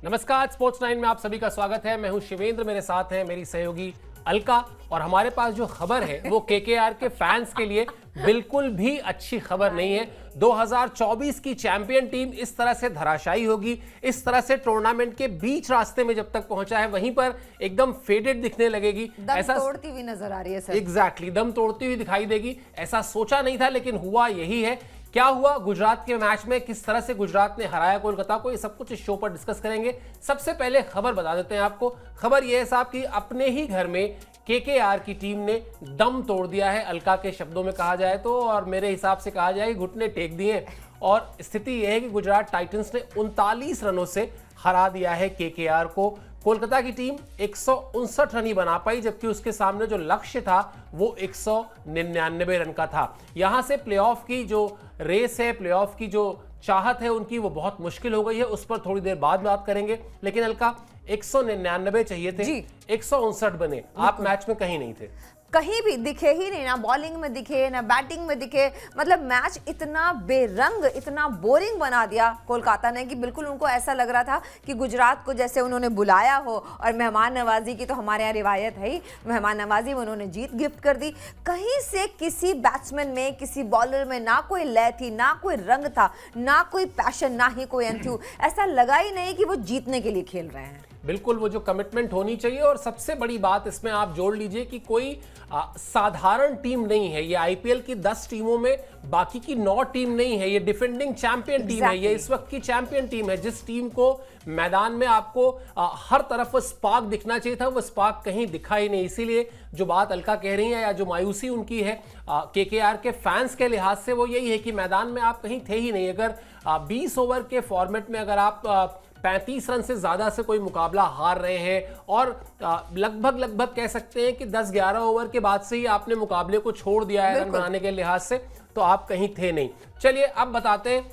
नमस्कार, स्पोर्ट्स 9 में आप सभी का स्वागत है। मैं हूं शिवेंद्र, मेरे साथ हैं मेरी सहयोगी अलका। और हमारे पास जो खबर है वो केकेआर के फैंस के लिए बिल्कुल भी अच्छी खबर नहीं है। 2024 की चैंपियन टीम इस तरह से धराशायी होगी, इस तरह से टूर्नामेंट के बीच रास्ते में जब तक पहुंचा है वहीं पर एकदम फेडेड दिखने लगेगी, ऐसा तोड़ती हुई नजर आ रही है सर। एग्जैक्टली, दम तोड़ती हुई दिखाई देगी। ऐसा सोचा नहीं था लेकिन हुआ यही है। क्या हुआ गुजरात के मैच में, किस तरह से गुजरात ने हराया कोलकाता को, ये सब कुछ इस शो पर डिस्कस करेंगे। सबसे पहले खबर बता देते हैं आपको। खबर यह है साहब कि अपने ही घर में केकेआर की टीम ने दम तोड़ दिया है, अलका के शब्दों में कहा जाए तो, और मेरे हिसाब से कहा जाए घुटने टेक दिए। और स्थिति यह है कि गुजरात टाइटंस ने 39 रनों से हरा दिया है केकेआर को। कोलकाता की टीम 159 रन ही बना पाई, जबकि उसके सामने जो लक्ष्य था वो 199 रन का था। यहां से प्लेऑफ की जो रेस है, प्लेऑफ की जो चाहत है उनकी, वो बहुत मुश्किल हो गई है। उस पर थोड़ी देर बाद बात करेंगे। लेकिन अलका, 199 चाहिए थे, 159 बने। आप मैच में कहीं नहीं थे, कहीं भी दिखे ही नहीं, ना बॉलिंग में दिखे ना बैटिंग में दिखे। मतलब मैच इतना बेरंग, इतना बोरिंग बना दिया कोलकाता ने कि बिल्कुल उनको ऐसा लग रहा था कि गुजरात को जैसे उन्होंने बुलाया हो। और मेहमान नवाजी की तो हमारे यहाँ रिवायत है ही, मेहमान नवाजी में उन्होंने जीत गिफ्ट कर दी। कहीं से किसी बैट्समैन में, किसी बॉलर में ना कोई लय थी, ना कोई रंग था, ना कोई पैशन, ना ही कोई एंथ्यू। ऐसा लगा ही नहीं कि वो जीतने के लिए खेल रहे हैं। बिल्कुल वो जो कमिटमेंट होनी चाहिए। और सबसे बड़ी बात इसमें आप जोड़ लीजिए कि कोई साधारण टीम नहीं है ये। आईपीएल की 10 टीमों में बाकी की 9 टीम नहीं है। ये डिफेंडिंग चैंपियन टीम है, ये इस वक्त की चैंपियन टीम है। जिस टीम को मैदान में आपको हर तरफ वो स्पार्क दिखना चाहिए था, वो स्पार्क कहीं दिखा ही नहीं। इसीलिए जो बात अलका कह रही है, या जो मायूसी उनकी है केकेआर के फैंस के लिहाज से, वो यही है कि मैदान में आप कहीं थे ही नहीं। अगर 20 ओवर के फॉर्मेट में अगर आप 35 रन से ज्यादा से कोई मुकाबला हार रहे हैं, और लगभग कह सकते हैं कि 10-11 ओवर के बाद से ही आपने मुकाबले को छोड़ दिया है रन बनाने के लिहाज से, तो आप कहीं थे नहीं। चलिए अब बताते हैं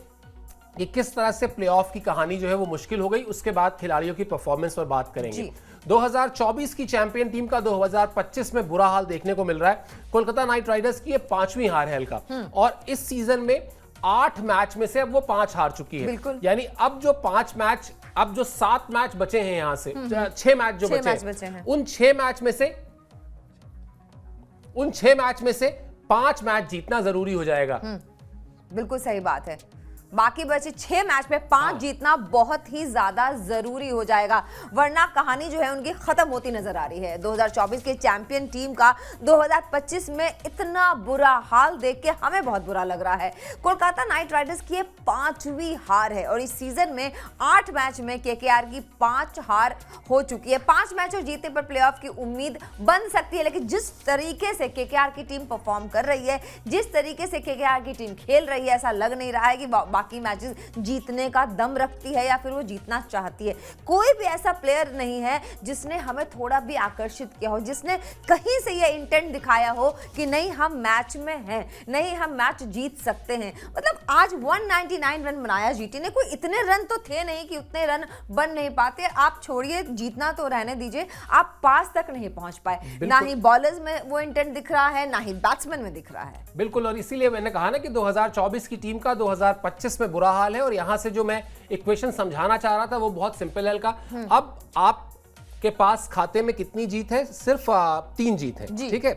कि किस तरह से प्लेऑफ की कहानी जो है वो मुश्किल हो गई। उसके बाद खिलाड़ियों की परफॉर्मेंस पर बात करेंगे। 2024 की चैंपियन टीम का 2025 में बुरा हाल देखने को मिल रहा है। कोलकाता नाइट राइडर्स की ये 5वीं हार है अलका, और इस सीजन में 8 मैच में से अब वो 5 हार चुकी है। यानी अब जो 5 मैच, अब जो 7 मैच बचे हैं, यहां से 6 मैच जो बचे हैं, उन 6 मैच में से 5 मैच जीतना जरूरी हो जाएगा। बिल्कुल सही बात है। बाकी बचे 6 मैच में 5 जीतना बहुत ही ज्यादा जरूरी हो जाएगा, वरना कहानी जो है उनकी खत्म होती नजर आ रही है। 2024 के चैंपियन टीम का 2025 में इतना बुरा हाल देख के हमें बहुत बुरा लग रहा है। कोलकाता नाइट राइडर्स की 5वीं हार है, और इस सीजन में 8 मैच में केकेआर की 5 हार हो चुकी है। 5 मैच और जीतने पर प्लेऑफ की उम्मीद बन सकती है, लेकिन जिस तरीके से केकेआर की टीम परफॉर्म कर रही है, जिस तरीके से केकेआर की टीम खेल रही है, ऐसा लग नहीं रहा है कि बाकी मैचेस जीतने का दम रखती है या फिर वो जीतना चाहती है। कोई भी ऐसा प्लेयर नहीं है जिसने हमें थोड़ा भी आकर्षित किया हो, जिसने कहीं से ये इंटेंट दिखाया हो कि नहीं हम मैच में हैं, नहीं हम मैच जीत सकते हैं। मतलब आज 199 रन बनाया जीटी ने, कोई इतने रन तो थे नहीं कि उतने रन बन नहीं पाते। आप छोड़िए जीतना तो रहने दीजिए, आप पास तक नहीं पहुंच पाए। ना ही बॉलर्स में वो इंटेंट दिख रहा है, ना ही बैट्समैन में दिख रहा है। बिल्कुल, और इसीलिए मैंने कहा ना कि 2024 की टीम का 2025 में बुरा हाल है। और यहां से जो मैं इक्वेशन समझाना चाह रहा था वो बहुत सिंपल है का। अब आपके पास खाते में कितनी जीत है? सिर्फ 3 जीत है, ठीक है।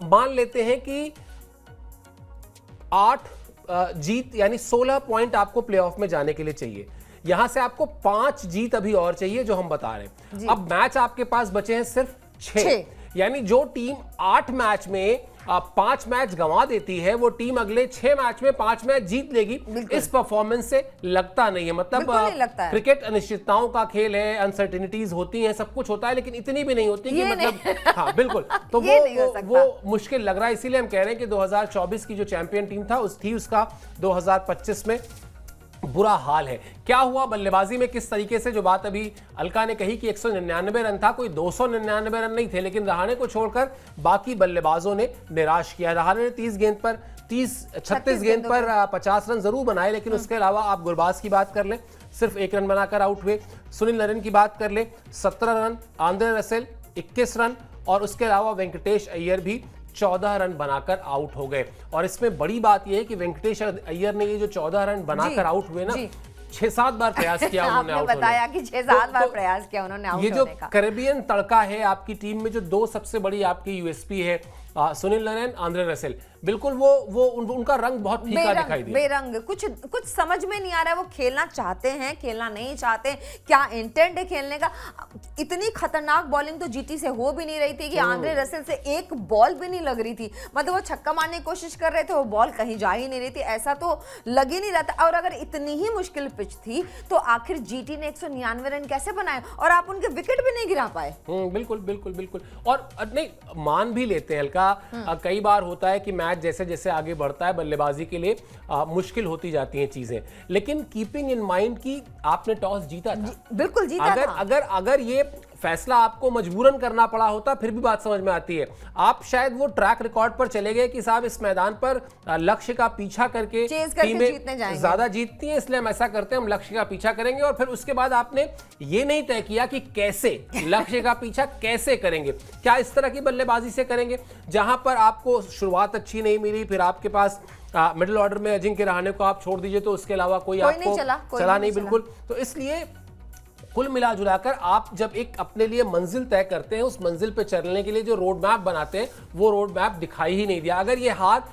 मान लेते हैं कि 8 जीत यानी 16 पॉइंट आपको प्लेऑफ में जाने के लिए चाहिए। यहां से आपको 5 जीत अभी और चाहिए, जो हम बता रहे हैं। अब मैच आपके पास बचे हैं सिर्फ 6, यानी जो टीम 8 मैच में 5 मैच गंवा देती है, वो टीम अगले 6 मैच में 5 मैच जीत लेगी। इस परफॉर्मेंस से लगता नहीं है। मतलब क्रिकेट अनिश्चितताओं का खेल है, अनसर्टेनिटीज होती हैं, सब कुछ होता है, लेकिन इतनी भी नहीं होती कि मतलब हाँ बिल्कुल, तो वो मुश्किल लग रहा है। इसीलिए हम कह रहे हैं कि 2024 की जो चैंपियन टीम था उसका 2025 में बुरा हाल है। क्या हुआ बल्लेबाजी में, किस तरीके से, जो बात अभी अलका ने कही कि 199 रन था, कोई 299 रन नहीं थे, लेकिन रहाणे को छोड़कर बाकी बल्लेबाजों ने निराश किया। रहाणे ने 36 गेंद पर 50 रन जरूर बनाए, लेकिन उसके अलावा आप गुरबाज की बात कर लें, सिर्फ 1 रन बनाकर आउट हुए। सुनील नरेन की बात कर लें, 17 रन, आंद्रे रसेल 21 रन, और उसके अलावा वेंकटेश अय्यर भी 14 रन बनाकर आउट हो गए। और इसमें बड़ी बात यह है कि वेंकटेश अय्यर ने ये जो 14 रन बनाकर आउट हुए ना, 6-7 बार प्रयास किया उन्होंने आपने आउट होने बताया कि 6-7 बार तो प्रयास किया उन्होंने आउट ये जो होने का। कैरेबियन तड़का है आपकी टीम में, जो दो सबसे बड़ी आपकी यूएसपी है, सुनील नारायण, आंद्रे रसेल, बिल्कुल उनका रंग बहुत फीका दिखाई दिया। बेरंग, कुछ समझ में नहीं आ रहा है। वो खेलना चाहते हैं, खेलना नहीं चाहते, क्या इंटेंट है खेलने का। इतनी खतरनाक बॉलिंग तो जीटी से हो भी नहीं रही थी कि आंद्रे रसेल से एक बॉल भी नहीं लग रही थी। मतलब वो छक्का मारने की कोशिश कर रहे थे, वो बॉल कहीं जा ही नहीं रही थी, ऐसा तो लग ही नहीं रहा था। और अगर इतनी ही मुश्किल पिच थी तो आखिर जीटी ने 199 रन कैसे बनाए और आप उनके विकेट भी नहीं गिरा पाए। बिल्कुल बिल्कुल बिल्कुल। और नहीं, मान भी लेते हैं हल्का, कई बार होता है कि मैच जैसे जैसे आगे बढ़ता है बल्लेबाजी के लिए मुश्किल होती जाती हैं चीजें, लेकिन कीपिंग इन माइंड की आपने टॉस जीता था। बिल्कुल जीता था। अगर ये फैसला आपको मजबूरन करना पड़ा होता फिर भी बात समझ में आती है। आप शायद वो ट्रैक रिकॉर्ड पर चले गए कि साहब इस मैदान पर लक्ष्य का पीछा करके जीतने जाएंगे, ज्यादा जीतती हैं, इसलिए हम ऐसा करते हैं, हम लक्ष्य का पीछा करेंगे। और फिर उसके बाद आपने ये नहीं तय किया कि कैसे लक्ष्य का पीछा कैसे करेंगे, क्या इस तरह की बल्लेबाजी से करेंगे जहां पर आपको शुरुआत अच्छी नहीं मिली, फिर आपके पास मिडिल ऑर्डर में अजिंक्य रहाणे को आप छोड़ दीजिए तो उसके अलावा कोई आपको चला नहीं बिल्कुल। तो इसलिए कुल मिला जुलाकर आप जब एक अपने लिए मंजिल तय करते हैं, उस मंजिल पे चलने के लिए जो रोड मैप बनाते हैं वो रोड मैप दिखाई ही नहीं दिया। अगर ये हार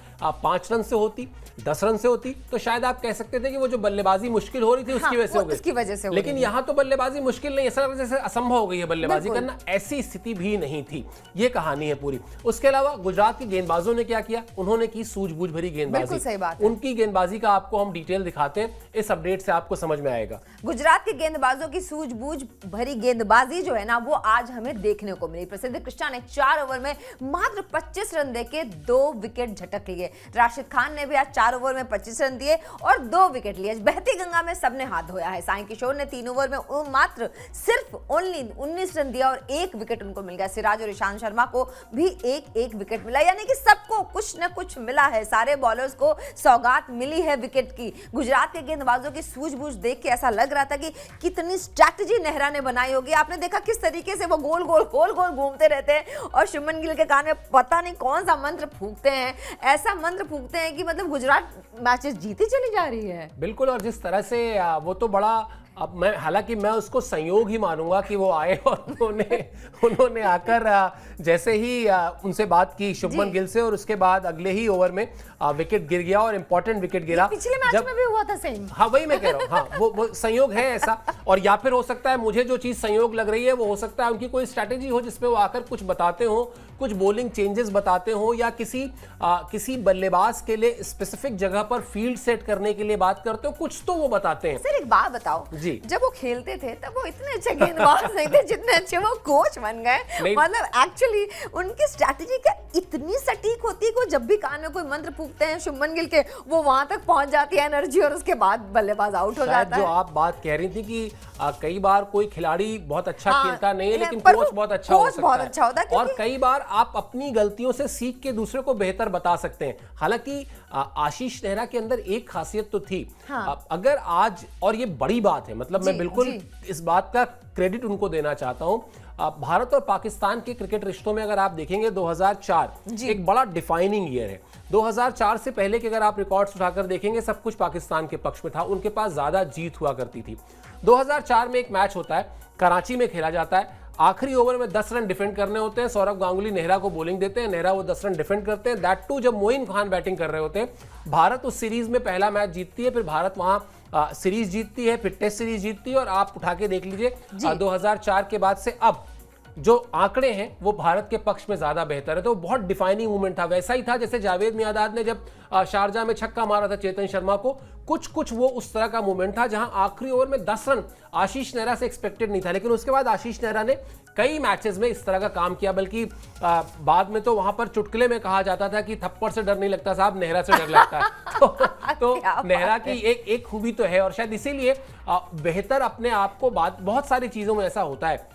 5 रन से होती, 10 रन से होती, तो शायद आप कह सकते थे कि वो जो बल्लेबाजी मुश्किल हो रही थी उसकी वजह से हो गई। लेकिन यहाँ तो बल्लेबाजी मुश्किल नहीं, ऐसा जैसे असंभव हो गई है बल्लेबाजी करना, ऐसी स्थिति भी नहीं थी। ये कहानी है पूरी। उसके अलावा गुजरात के गेंदबाजों ने क्या किया, उन्होंने की सूझबूझ भरी गेंदबाजी। सही बात है। उनकी गेंदबाजी का आपको हम डिटेल दिखाते हैं, इस अपडेट से आपको समझ में आएगा। गुजरात के गेंदबाजों की सूझबूझ भरी गेंदबाजी जो है ना, वो आज हमें देखने को मिली। प्रसिद्ध कृष्णा ने 4 ओवर में मात्र 25 रन देके 2 विकेट झटक लिए। राशिद खान ने भी आज 4 ओवर में 25 रन दिए और 2 विकेट लिए। बहती गंगा में सबने हाथ धोया है। साई किशोर ने 3 ओवर में मात्र सिर्फ ओनली 19 रन दिया और 1 विकेट उनको मिल गया। सिराज और ईशांत शर्मा को भी एक विकेट मिला, यानी कि सबको कुछ न कुछ मिला है। सारे बॉलर्स को सौगात मिली है विकेट की। गुजरात के गेंदबाजों की सूझबूझ देख के ऐसा लग रहा था कि कितनी स्ट्रैटेजी नेहरा ने बनाई होगी। आपने देखा किस तरीके से वो गोल गोल घूमते रहते हैं और शुभमन गिल के कान में पता नहीं कौन सा मंत्र फूंकते हैं, ऐसा मंत्र फूंकते हैं कि मतलब गुजरात मैचेस जीती चली जा रही है। बिल्कुल। और जिस तरह से वो तो बड़ा, अब मैं हालांकि मैं उसको संयोग ही मानूंगा कि वो आए और उन्होंने आकर जैसे ही उनसे बात की शुभमन गिल से, और उसके बाद अगले ही ओवर में विकेट गिर गया और इंपॉर्टेंट विकेट गिरा। पिछले मैच में भी हुआ था सेम। हाँ, वही मैं कह रहा हूँ। हाँ, वो संयोग है ऐसा। और या फिर हो सकता है, मुझे जो चीज संयोग लग रही है वो हो सकता है उनकी कोई स्ट्रैटेजी हो जिसमें वो आकर कुछ बताते हो, कुछ बॉलिंग चेंजेस बताते हो, या किसी बल्लेबाज के लिए स्पेसिफिक जगह पर फील्ड सेट करने के लिए बात करते हो, कुछ तो वो बताते हैं। सर एक बात बताओ जी, जब वो खेलते थे तब वो इतने अच्छे गेंदबाज नहीं थे जितने अच्छे वो कोच बन गए। मतलब एक्चुअली उनकी स्ट्रैटेजी क्या इतनी सटीक होती है कि जब भी कान में कोई मंत्र फूंकते हैं शुभमन गिल के, वो वहां तक पहुंच जाती है एनर्जी और उसके बाद बल्लेबाज आउट हो जाता है। जो आप बात कह रही थी कि कई बार कोई खिलाड़ी बहुत अच्छा खेलता नहीं है, लेकिन कोच बहुत अच्छा हो सकता है। और कई बार आप अपनी गलतियों से सीख के दूसरे को बेहतर बता सकते हैं। हालांकि आशीष नेहरा के अंदर एक खासियत तो थी। अगर आज, और ये बड़ी बात है, मतलब मैं बिल्कुल इस बात का क्रेडिट उनको देना चाहता हूं, भारत और पाकिस्तान के क्रिकेट रिश्तों में अगर आप देखेंगे 2004 एक बड़ा डिफाइनिंग ईयर है। 2004 से पहले के अगर आप रिकॉर्ड्स उठाकर देखेंगे सब कुछ पाकिस्तान के पक्ष में था, उनके पास ज्यादा जीत हुआ करती थी। 2004 में एक मैच होता है, कराची में खेला जाता है। आखिरी ओवर में 10 रन डिफेंड करने होते हैं। सौरव गांगुली नेहरा को बॉलिंग देते हैं, नेहरा वो 10 रन डिफेंड करते हैं। दैट टू जब मोइन खान बैटिंग कर रहे होते हैं। भारत उस सीरीज में पहला मैच जीतती है, फिर भारत वहां सीरीज जीतती है, फिर टेस्ट सीरीज जीतती है। और आप उठा के देख लीजिए 2004 के बाद से अब जो आंकड़े हैं वो भारत के पक्ष में ज्यादा बेहतर है। तो बहुत डिफाइनिंग मूवमेंट था। वैसा ही था जैसे जावेद मियांदाद ने जब शारजा में छक्का मारा था चेतन शर्मा को, कुछ वो उस तरह का मूवमेंट था जहां आखिरी ओवर में 10 रन आशीष नेहरा से एक्सपेक्टेड नहीं था। लेकिन उसके बाद आशीष नेहरा ने कई मैचेस में इस तरह का काम किया, बल्कि बाद में तो वहां पर चुटकुले में कहा जाता था कि थप्पड़ से डर नहीं लगता साहब, नेहरा से डर लगता है। तो नेहरा की एक खूबी तो है, और शायद इसीलिए बेहतर अपने आप को बहुत सारी चीजों में ऐसा होता है।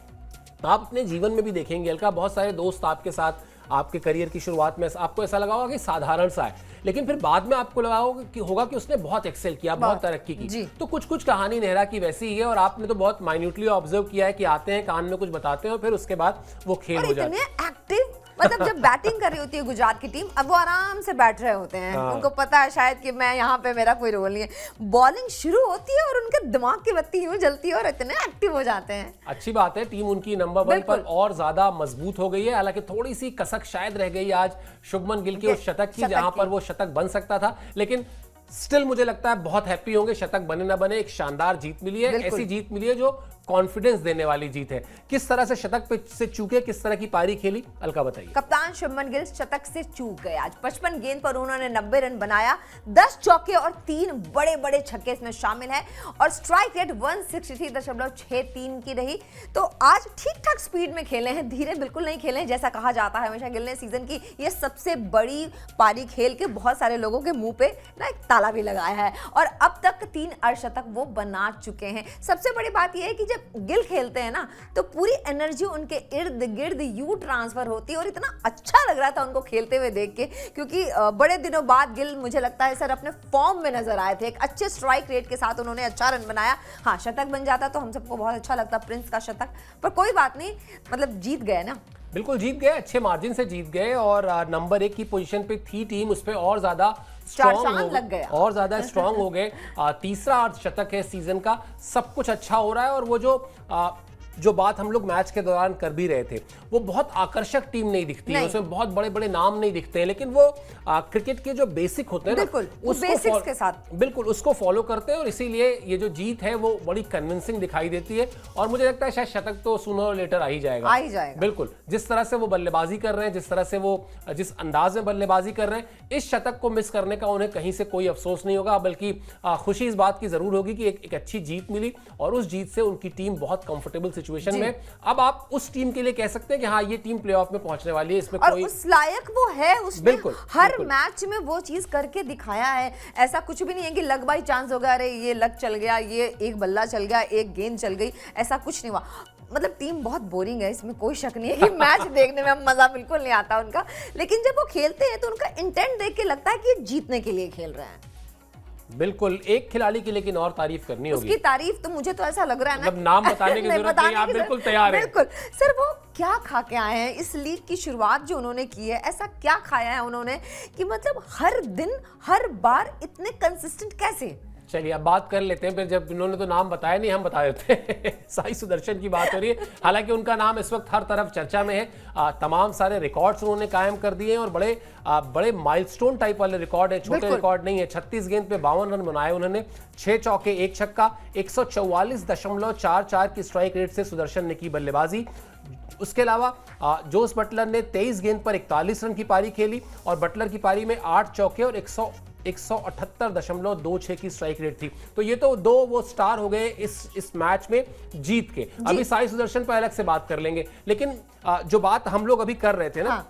आप अपने जीवन में भी देखेंगे अलका, बहुत सारे दोस्त आपके साथ आपके करियर की शुरुआत में आपको ऐसा लगा होगा कि साधारण सा है, लेकिन फिर बाद में आपको लगा होगा कि उसने बहुत एक्सेल किया, बहुत तरक्की की। तो कुछ कहानी नेहरा की वैसी ही है। और आपने तो बहुत माइन्यूटली ऑब्जर्व किया है कि आते हैं, कान में कुछ बताते हैं और फिर उसके बाद वो खेल हो जाते हैं। एक्टिव मतलब जब बैटिंग कर रही होती है गुजरात की टीम, अब वो आराम से बैठ रहे होते हैं, उनको पता है शायद कि मैं यहाँ पे मेरा कोई रोल नहीं है। बॉलिंग शुरू होती है और उनके दिमाग की बत्ती यूं जलती है और इतने एक्टिव हो जाते हैं। अच्छी बात है, टीम उनकी नंबर 1 पर और ज्यादा मजबूत हो गई है। हालांकि थोड़ी सी कसक शायद रह गई आज शुभमन गिल के उस शतक की, जहां पर वो शतक बन सकता था, लेकिन स्टिल मुझे लगता है बहुत हैप्पी होंगे, शतक बने ना बने, एक शानदार जीत मिली है। ऐसी जीत मिली है जो कॉन्फिडेंस देने वाली जीत है। किस तरह से शतक पे से चूके, किस तरह की पारी खेली, अलका बताइए। कप्तान शुभमन गिल शतक से चूक गए आज। 55 गेंद पर उन्होंने 90 रन बनाया, 10 चौके और 3 बड़े बड़े छक्के इसमें शामिल है और स्ट्राइक रेट 163.63 की रही। तो आज ठीक ठाक स्पीड में खेले हैं, धीरे बिल्कुल नहीं खेले हैं, जैसा कहा जाता है हमेशा गिल ने सीजन की ये सबसे बड़ी पारी खेल के बहुत सारे लोगों के मुंह पे ना एक ताला भी लगाया है और अब तक 3 अर्धशतक वो बना चुके हैं। सबसे बड़ी बात यह है कि जब गिल खेलते हैं ना तो पूरी एनर्जी उनके इर्द गिर्द यू ट्रांसफर होती है और इतना अच्छा लग रहा था उनको खेलते हुए देख के, क्योंकि बड़े दिनों बाद गिल मुझे लगता है सर अपने फॉर्म में नजर आए थे। एक अच्छे स्ट्राइक रेट के साथ उन्होंने अच्छा रन बनाया। हाँ, शतक बन जाता तो हम सबको बहुत अच्छा लगता, प्रिंस का शतक, पर कोई बात नहीं, मतलब जीत गए ना। बिल्कुल जीत गए, अच्छे मार्जिन से जीत गए और नंबर 1 की पोजीशन पे थी टीम, उस पे और ज्यादा स्ट्रॉन्ग हो गए। तीसरा अर्धशतक है सीजन का, सब कुछ अच्छा हो रहा है और वो जो बात हम लोग मैच के दौरान कर भी रहे थे, वो बहुत आकर्षक टीम नहीं दिखती है, उसमें बहुत बड़े बड़े नाम नहीं दिखते हैं, लेकिन वो क्रिकेट के जो बेसिक होते हैं बिल्कुल, बेसिक्स के साथ बिल्कुल उसको फॉलो करते हैं और इसीलिए ये जो जीत है वो बड़ी कन्विंसिंग दिखाई देती है और मुझे लगता है शायद शतक तो सूनर और लेटर आ ही जाएगा। बिल्कुल, जिस तरह से वो बल्लेबाजी कर रहे हैं, जिस तरह से वो जिस अंदाज में बल्लेबाजी कर रहे हैं, इस शतक को मिस करने का उन्हें कहीं से कोई अफसोस नहीं होगा, बल्कि खुशी इस बात की जरूर होगी कि एक अच्छी जीत मिली और उस जीत से उनकी टीम बहुत कंफर्टेबल सिचुएशन में। अब आप उस टीम के लिए कह सकते हैं कि हाँ, ये टीम प्लेऑफ में पहुंचने वाली है, इसमें और कोई उस लायक वो है, उसने हर मैच में वो चीज करके दिखाया है। ऐसा कुछ भी नहीं है कि लग बाई चांस हो गया, अरे ये लग चल गया, ये एक बल्ला चल गया, एक गेंद चल गई, ऐसा कुछ नहीं हुआ। मतलब टीम बहुत बोरिंग है, इसमें कोई शक नहीं है कि मैच देखने में मजा बिल्कुल नहीं आता उनका, लेकिन जब वो खेलते हैं तो उनका इंटेंट देख के लगता है कि ये जीतने के लिए खेल रहे हैं। बिल्कुल, एक खिलाड़ी की लेकिन और तारीफ करनी होगी। उसकी तारीफ तो मुझे तो ऐसा लग रहा है ना, मतलब नाम बताने की जरूरत नहीं, आप बिल्कुल तैयार हैं। बिल्कुल सर, वो क्या खा के आए हैं, इस लीग की शुरुआत जो उन्होंने की है, ऐसा क्या खाया है उन्होंने कि मतलब हर दिन हर बार इतने कंसिस्टेंट कैसे। चलिए अब बात कर लेते हैं, फिर जब इन्होंने तो नाम बताया नहीं, हम बता देते हैं। साई सुदर्शन की बात हो रही है, हालांकि उनका नाम इस वक्त हर तरफ चर्चा में है। तमाम सारे रिकॉर्ड्स उन्होंने कायम कर दिए हैं और बड़े माइलस्टोन टाइप वाले रिकॉर्ड है, छोटे रिकॉर्ड नहीं है। 36 गेंद पे 52 रन बनाए उन्होंने, 6 चौके 1 छक्का, 144.44 की स्ट्राइक रेट से सुदर्शन ने की बल्लेबाजी। उसके अलावा जोस बटलर ने 23 गेंद पर 41 रन की पारी खेली और बटलर की पारी में 8 चौके और 178.26 की स्ट्राइक रेट थी। तो ये तो दो वो स्टार हो गए इस मैच में जीत के। अभी साई सुदर्शन पर अलग से बात कर लेंगे, लेकिन जो बात हम लोग अभी कर रहे थे ना,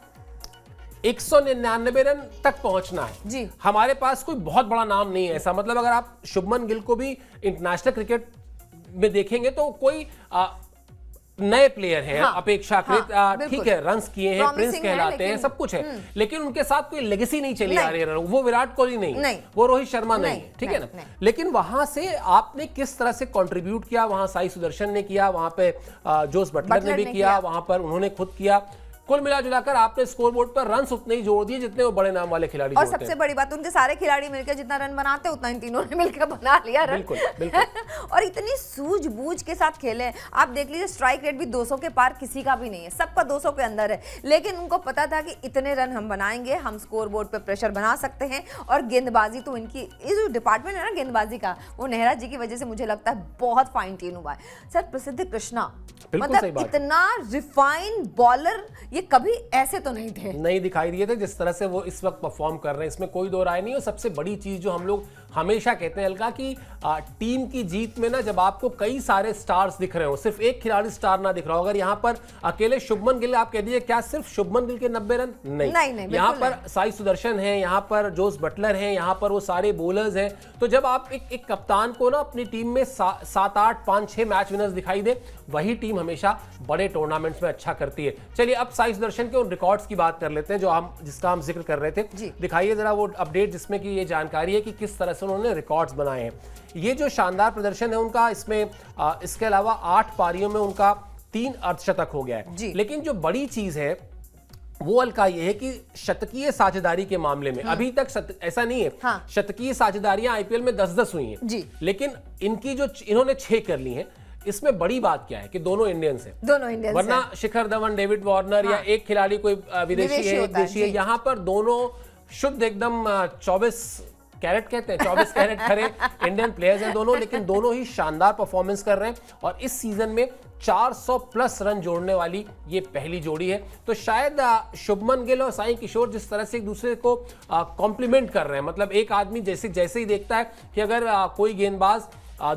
199 रन तक पहुंचना है जी। हमारे पास कोई बहुत बड़ा नाम नहीं है ऐसा, मतलब अगर आप शुभमन गिल को भी इंटरनेशनल क्रिकेट में देखेंगे तो कोई नए प्लेयर हैं, अपेक्षाकृत ठीक है, रन्स किए हैं, प्रिंस कहलाते हैं, सब कुछ है, लेकिन उनके साथ कोई लेगेसी नहीं चली आ रही है। वो विराट कोहली नहीं, वो रोहित शर्मा नहीं, ठीक है ना। लेकिन वहां से आपने किस तरह से कंट्रीब्यूट किया, वहां साई सुदर्शन ने किया, वहां पे जोस बटलर ने भी किया, वहां पर उन्होंने खुद किया। कुल मिलाजुलाकर आपने स्कोरबोर्ड पर रन उतने ही जोड़ दिए जितने वो बड़े नाम वाले खिलाड़ी और सबसे बड़ी बात, उनके सारे खिलाड़ी मिलकर जितना रन बनाते उतना इन तीनों ने मिलकर बना लिया रन। बिल्कुल, बिल्कुल। और इतनी सूझबूझ के साथ खेले। आप देख लीजिए, स्ट्राइक रेट भी 200 के पार किसी का भी नहीं है, सबका 200 के अंदर है, लेकिन उनको पता था कि इतने रन हम बनाएंगे, हम स्कोरबोर्ड पे प्रेशर बना सकते हैं। और गेंदबाजी तो इनकी, ये जो डिपार्टमेंट है ना गेंदबाजी का, वो नेहरा जी की वजह से मुझे लगता है बहुत फाइन ट्यून हुआ है। सर, प्रसिद्ध कृष्णा मतलब इतना रिफाइन बॉलर ये कभी ऐसे तो नहीं दिखाई दिए थे जिस तरह से वो इस वक्त परफॉर्म कर रहे हैं, इसमें कोई दो राय नहीं। और सबसे बड़ी चीज जो हम लोग हमेशा कहते हैं अलका की, टीम की जीत में ना जब आपको कई सारे स्टार्स दिख रहे हो, सिर्फ एक खिलाड़ी स्टार ना दिख रहा हो, अगर यहाँ पर अकेले शुभमन गिल आप कह दीजिए, क्या सिर्फ शुभमन गिल के 90 रन नहीं, यहाँ पर साई सुदर्शन है, यहाँ पर जोस बटलर है, यहाँ पर वो सारे बॉलर्स हैं। तो जब आप एक कप्तान को ना अपनी टीम में 7, 8, 5, 6 मैच विनर्स दिखाई दे, वही टीम हमेशा बड़े टूर्नामेंट्स में अच्छा करती है। चलिए अब साई सुदर्शन के उन रिकॉर्ड्स की बात कर लेते हैं जिसका हम जिक्र कर रहे थे। दिखाइए जरा वो अपडेट जिसमें कि ये जानकारी है कि किस तरह से उन्होंने रिकॉर्ड्स बनाए हैं। ये जो शानदार प्रदर्शन है उनका, इसमें इसके अलावा 8 पारियों में उनका 3 अर्धशतक हो गया है। लेकिन जो बड़ी चीज है वो अलका ये है कि शतकीय साझेदारी के मामले में अभी तक ऐसा नहीं है। हाँ। शतकीय साझेदारियां आईपीएल में 10-10 हुई हैं जी। लेकिन इनकी जो इन्होंने 6 कर ली हैं, इसमें बड़ी बात क्या है कि दोनों इंडियंस हैं, दोनों इंडियंस वरना शिखर धवन, डेविड वार्नर या एक खिलाड़ी कोई विदेशी है, एक होता है, देशी है, जी। यहाँ पर दोनों शुद्ध एकदम 24 कैरेट कहते हैं, 24 कैरेट खरे इंडियन प्लेयर्स हैं दोनों, लेकिन दोनों ही शानदार परफॉर्मेंस कर रहे हैं और इस सीजन में 400 प्लस रन जोड़ने वाली ये पहली जोड़ी है। तो शायद शुभमन गिल और साई किशोर जिस तरह से एक दूसरे को कॉम्प्लीमेंट कर रहे हैं, मतलब एक आदमी जैसे ही देखता है कि अगर कोई गेंदबाज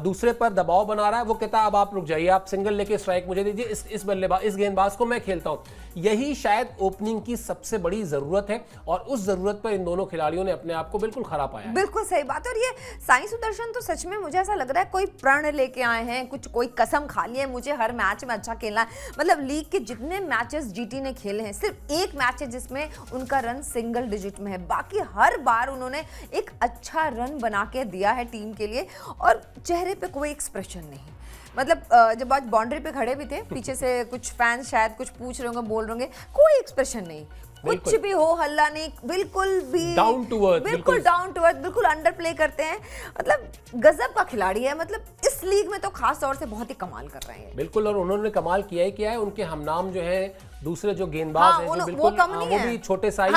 दूसरे पर दबाव बना रहा है, वो कहता है अब आप रुक जाइए, आप सिंगल लेके स्ट्राइक मुझे दीजिए, इस गेंदबाज को मैं खेलता हूं। यही शायद ओपनिंग की सबसे बड़ी जरूरत है और उस जरूरत पर इन दोनों खिलाड़ियों ने अपने आप को बिल्कुल खरा पाया है। बिल्कुल सही बात है। और ये साई सुदर्शन तो सच में मुझे ऐसा लग रहा है कोई प्रण लेके आए हैं, कोई कसम खा ली है मुझे हर मैच में अच्छा खेलना है। मतलब लीग के जितने मैचेस जीटी ने खेले हैं, सिर्फ एक मैच है जिसमें उनका रन सिंगल डिजिट में है, बाकी हर बार उन्होंने एक अच्छा रन बना के दिया है टीम के लिए और चेहरे पे कोई एक्सप्रेशन नहीं। मतलब जब आज बाउंड्री पे खड़े भी थे, पीछे से कुछ फैंस शायद कुछ पूछ रहे होंगे, बोल रहे होंगे, कोई एक्सप्रेशन नहीं, कुछ भी हो हल्ला नहीं, बिल्कुल भी डाउन टू अर्थ, बिल्कुल डाउन टू अर्थ, बिल्कुल अंडर प्ले करते हैं। मतलब गजब का खिलाड़ी है, मतलब इस लीग में तो खास तौर से बहुत ही कमाल कर रहे हैं। बिल्कुल, और उन्होंने कमाल किया है उनके हमनाम जो है दूसरे जो गेंदबाज हैं, जो बिल्कुल वो भी छोटे साइज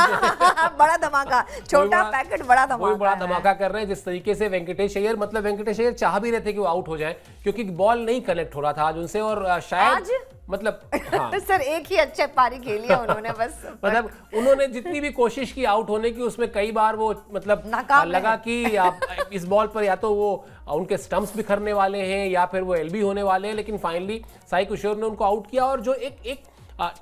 बड़ा धमाका, छोटा पैकेट बड़ा धमाका, वो बड़ा धमाका कर रहे हैं। जिस तरीके से वेंकटेश अय्यर चाह भी रहे थे कि वो आउट हो जाए क्योंकि बॉल नहीं कनेक्ट हो रहा था आज उनसे, और शायद मतलब हाँ। सर एक ही अच्छे पारी खेली है उन्होंने बस मतलब उन्होंने जितनी भी कोशिश की आउट होने की, उसमें कई बार वो मतलब लगा कि आप इस बॉल पर या तो वो उनके स्टंप्स बिखरने वाले हैं या फिर वो एलबी होने वाले हैं, लेकिन फाइनली साई किशोर ने उनको आउट किया। और जो एक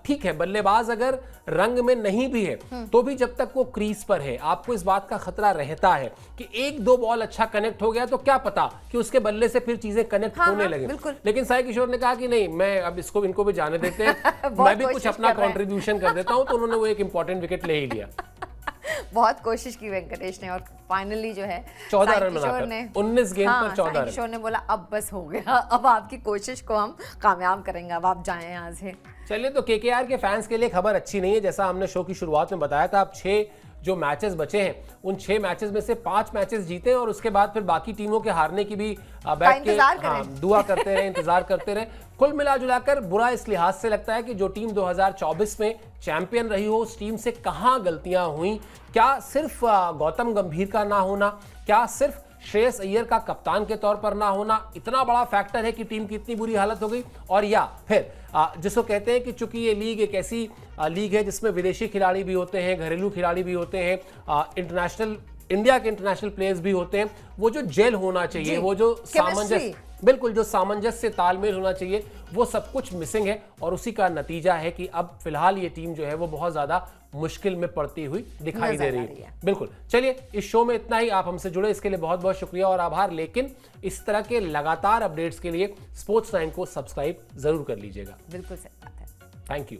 ठीक है, बल्लेबाज अगर रंग में नहीं भी है तो भी जब तक वो क्रीज पर है आपको इस बात का खतरा रहता है कि एक दो बॉल अच्छा कनेक्ट हो गया तो क्या पता कि उसके बल्ले से फिर चीजें कनेक्ट होने लगे। लेकिन साई किशोर ने कहा कि नहीं, मैं अब इनको भी जाने देते हैं मैं भी कुछ अपना कंट्रीब्यूशन कर देता हूं, तो उन्होंने वो एक इंपॉर्टेंट विकेट ले ही लिया। बहुत कोशिश की वेंकटेश ने और फाइनली जो है 14 रन बनाकर 19 गेंद पर 14 रन। किशोर ने बोला अब बस हो गया, अब आपकी कोशिश को हम कामयाब करेंगे, अब आप जाएं यहाँ से। चलिए, तो केकेआर के फैंस के लिए खबर अच्छी नहीं है। जैसा हमने शो की शुरुआत में बताया था, अब 6 जो मैचेस बचे हैं उन 6 मैचेस में से 5 मैचेस जीते और उसके बाद फिर बाकी टीमों के हारने की भी बैठ के दुआ करते रहे, इंतजार करते रहे। कुल मिला जुलाकर बुरा इस लिहाज से लगता है कि जो टीम 2024 में चैंपियन रही हो, उस टीम से कहां गलतियां हुई। क्या सिर्फ गौतम गंभीर का ना होना, क्या सिर्फ श्रेयस अय्यर का कप्तान के तौर पर ना होना इतना बड़ा फैक्टर है कि टीम की इतनी बुरी हालत हो गई? और या फिर जिसको कहते हैं कि चूंकि ये लीग एक ऐसी लीग है जिसमें विदेशी खिलाड़ी भी होते हैं, घरेलू खिलाड़ी भी होते हैं, इंडिया के इंटरनेशनल प्लेयर्स भी होते हैं, वो जो जेल होना चाहिए, वो जो सामंजस्य, बिल्कुल जो सामंजस्य तालमेल होना चाहिए, वो सब कुछ मिसिंग है। और उसी का नतीजा है कि अब फिलहाल ये टीम जो है वो बहुत ज्यादा मुश्किल में पड़ती हुई दिखाई दे रही है। बिल्कुल, चलिए इस शो में इतना ही। आप हमसे जुड़े इसके लिए बहुत बहुत शुक्रिया और आभार। लेकिन इस तरह के लगातार अपडेट्स के लिए स्पोर्ट्स 9 को सब्सक्राइब जरूर कर लीजिएगा। बिल्कुल सही बात है। Thank you.